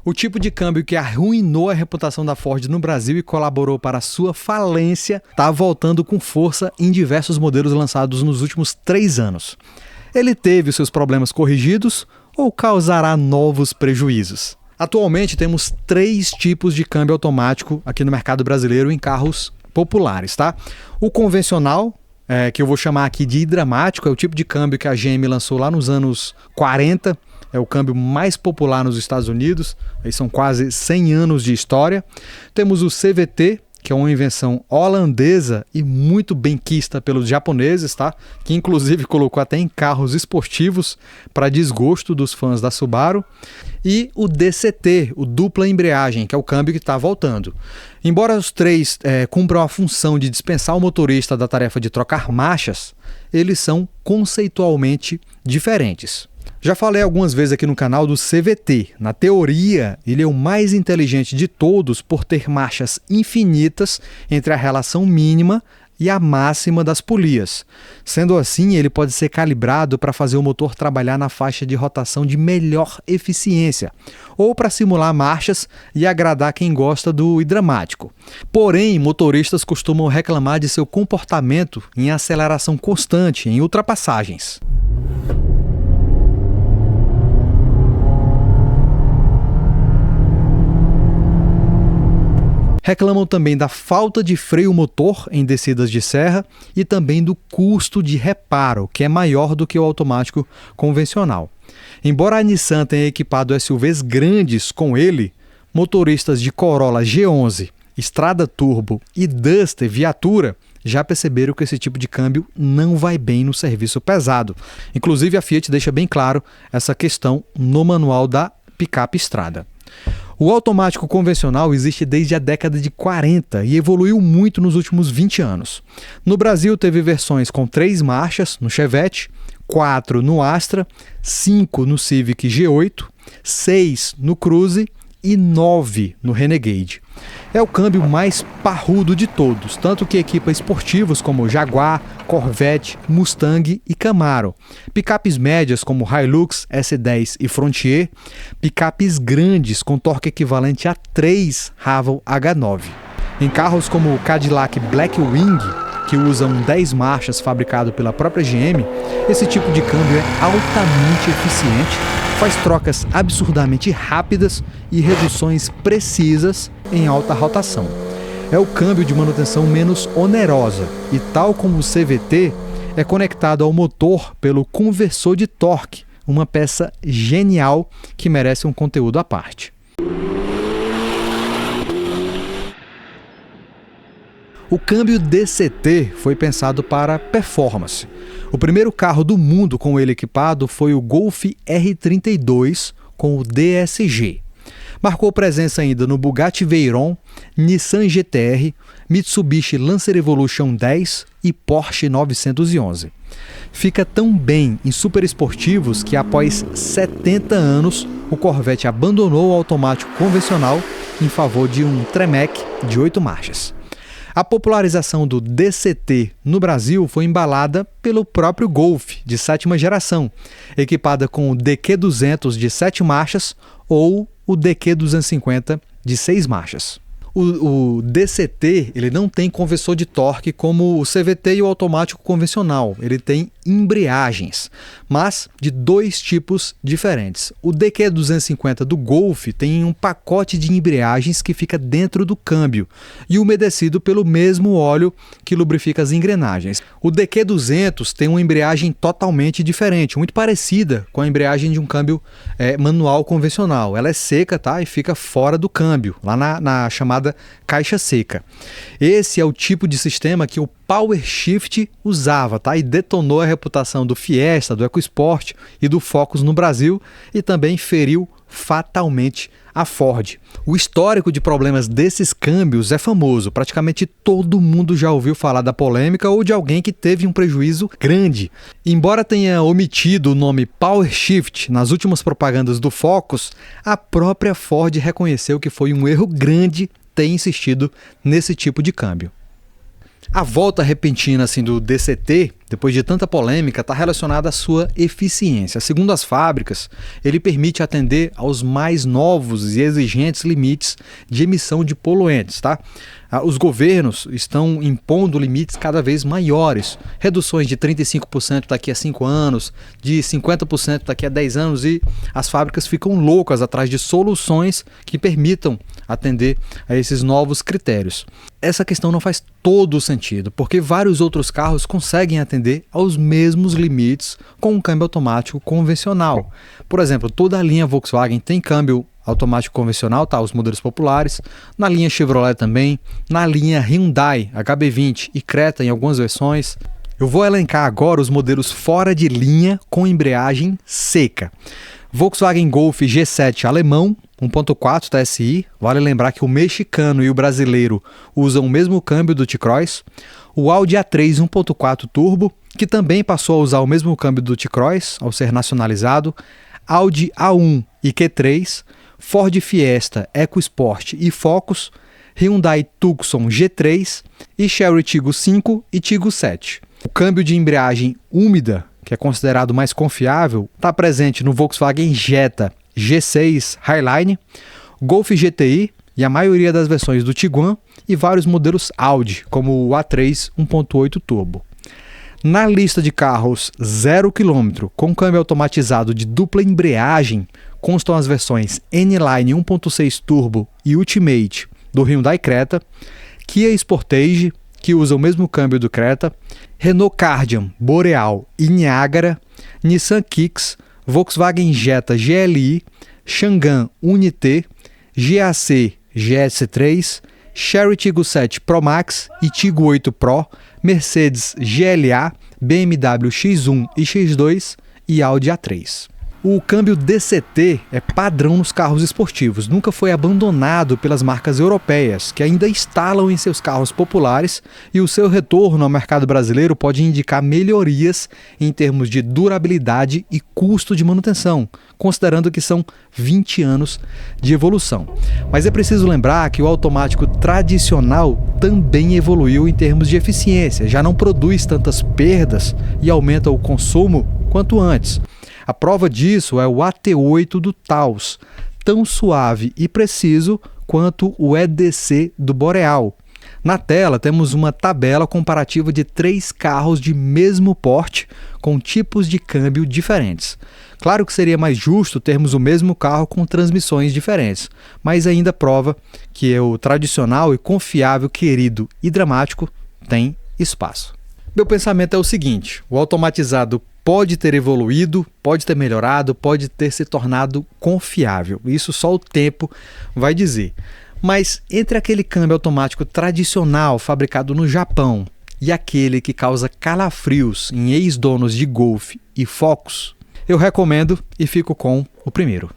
O tipo de câmbio que arruinou a reputação da Ford no Brasil e colaborou para a sua falência está voltando com força em diversos modelos lançados nos últimos 3 anos. Ele teve os seus problemas corrigidos ou causará novos prejuízos? Atualmente temos 3 tipos de câmbio automático aqui no mercado brasileiro em carros populares, tá? O convencional, que eu vou chamar aqui de hidramático, é o tipo de câmbio que a GM lançou lá nos anos 40, é o câmbio mais popular nos Estados Unidos, aí são quase 100 anos de história. Temos o CVT, que é uma invenção holandesa e muito benquista pelos japoneses, tá? Que inclusive colocou até em carros esportivos para desgosto dos fãs da Subaru. E o DCT, o dupla embreagem, que é o câmbio que está voltando. Embora os 3 cumpram a função de dispensar o motorista da tarefa de trocar marchas, eles são conceitualmente diferentes. Já falei algumas vezes aqui no canal do CVT. Na teoria, ele é o mais inteligente de todos por ter marchas infinitas entre a relação mínima e a máxima das polias. Sendo assim, ele pode ser calibrado para fazer o motor trabalhar na faixa de rotação de melhor eficiência, ou para simular marchas e agradar quem gosta do hidramático. Porém, motoristas costumam reclamar de seu comportamento em aceleração constante em ultrapassagens. Reclamam também da falta de freio motor em descidas de serra e também do custo de reparo, que é maior do que o automático convencional. Embora a Nissan tenha equipado SUVs grandes com ele, motoristas de Corolla G11, Strada Turbo e Duster Viatura já perceberam que esse tipo de câmbio não vai bem no serviço pesado. Inclusive a Fiat deixa bem claro essa questão no manual da picape Strada. O automático convencional existe desde a década de 40 e evoluiu muito nos últimos 20 anos. No Brasil teve versões com 3 marchas no Chevette, 4 no Astra, 5 no Civic G8, 6 no Cruze e 9 no Renegade. É o câmbio mais parrudo de todos, tanto que equipa esportivos como Jaguar, Corvette, Mustang e Camaro, picapes médias como Hilux, S10 e Frontier, picapes grandes com torque equivalente a 3 Haval H9. Em carros como o Cadillac Blackwing, que usam 10 marchas fabricado pela própria GM, esse tipo de câmbio é altamente eficiente, faz trocas absurdamente rápidas e reduções precisas em alta rotação. É o câmbio de manutenção menos onerosa e, tal como o CVT, é conectado ao motor pelo conversor de torque, uma peça genial que merece um conteúdo à parte. O câmbio DCT foi pensado para performance. O primeiro carro do mundo com ele equipado foi o Golf R32 com o DSG. Marcou presença ainda no Bugatti Veyron, Nissan GT-R, Mitsubishi Lancer Evolution 10 e Porsche 911. Fica tão bem em superesportivos que após 70 anos o Corvette abandonou o automático convencional em favor de um Tremec de 8 marchas. A popularização do DCT no Brasil foi embalada pelo próprio Golf de 7ª geração, equipada com o DQ200 de 7 marchas ou o DQ250 de 6 marchas. O DCT ele não tem conversor de torque como o CVT e o automático convencional. Ele tem embreagens, mas de 2 tipos diferentes. O DQ250 do Golf tem um pacote de embreagens que fica dentro do câmbio e umedecido pelo mesmo óleo que lubrifica as engrenagens. O DQ200 tem uma embreagem totalmente diferente, muito parecida com a embreagem de um câmbio manual convencional. Ela é seca, tá? E fica fora do câmbio, lá na chamada caixa seca. Esse é o tipo de sistema que o PowerShift usava, tá? E detonou a reputação do Fiesta, do EcoSport e do Focus no Brasil e também feriu fatalmente a Ford. O histórico de problemas desses câmbios é famoso. Praticamente todo mundo já ouviu falar da polêmica ou de alguém que teve um prejuízo grande. Embora tenha omitido o nome PowerShift nas últimas propagandas do Focus, a própria Ford reconheceu que foi um erro grande ter insistido nesse tipo de câmbio. A volta repentina do DCT, depois de tanta polêmica, está relacionada à sua eficiência. Segundo as fábricas, ele permite atender aos mais novos e exigentes limites de emissão de poluentes, tá? Os governos estão impondo limites cada vez maiores, reduções de 35% daqui a 5 anos, de 50% daqui a 10 anos, e as fábricas ficam loucas atrás de soluções que permitam atender a esses novos critérios. Essa questão não faz todo o sentido, porque vários outros carros conseguem atender aos mesmos limites com um câmbio automático convencional. Por exemplo, toda a linha Volkswagen tem câmbio automático convencional, tá? Os modelos populares, na linha Chevrolet também, na linha Hyundai, HB20 e Creta em algumas versões. Eu vou elencar agora os modelos fora de linha com embreagem seca. Volkswagen Golf G7 alemão, 1.4 TSI, vale lembrar que o mexicano e o brasileiro usam o mesmo câmbio do T-Cross. O Audi A3 1.4 Turbo, que também passou a usar o mesmo câmbio do T-Cross ao ser nacionalizado. Audi A1 e Q3, Ford Fiesta, EcoSport e Focus, Hyundai Tucson G3 e Chery Tiggo 5 e Tiggo 7. O câmbio de embreagem úmida, que é considerado mais confiável, está presente no Volkswagen Jetta G6 Highline, Golf GTI e a maioria das versões do Tiguan e vários modelos Audi, como o A3 1.8 Turbo. Na lista de carros 0 km com câmbio automatizado de dupla embreagem, constam as versões N-Line 1.6 Turbo e Ultimate do Hyundai Creta, Kia Sportage, que usa o mesmo câmbio do Creta, Renault Kardian, Boreal e Niagara, Nissan Kicks, Volkswagen Jetta GLI, Changan Unity, GAC GS3, Chery Tiggo 7 Pro Max e Tiggo 8 Pro, Mercedes GLA, BMW X1 e X2 e Audi A3. O câmbio DCT é padrão nos carros esportivos, nunca foi abandonado pelas marcas europeias, que ainda instalam em seus carros populares, e o seu retorno ao mercado brasileiro pode indicar melhorias em termos de durabilidade e custo de manutenção, considerando que são 20 anos de evolução. Mas é preciso lembrar que o automático tradicional também evoluiu em termos de eficiência, já não produz tantas perdas e aumenta o consumo quanto antes. A prova disso é o AT8 do Taos, tão suave e preciso quanto o EDC do Boreal. Na tela temos uma tabela comparativa de 3 carros de mesmo porte com tipos de câmbio diferentes. Claro que seria mais justo termos o mesmo carro com transmissões diferentes, mas ainda prova que o tradicional e confiável, querido e dramático tem espaço. Meu pensamento é o seguinte: o automatizado pode ter evoluído, pode ter melhorado, pode ter se tornado confiável. Isso só o tempo vai dizer. Mas entre aquele câmbio automático tradicional fabricado no Japão e aquele que causa calafrios em ex-donos de Golf e Focus, eu recomendo e fico com o primeiro.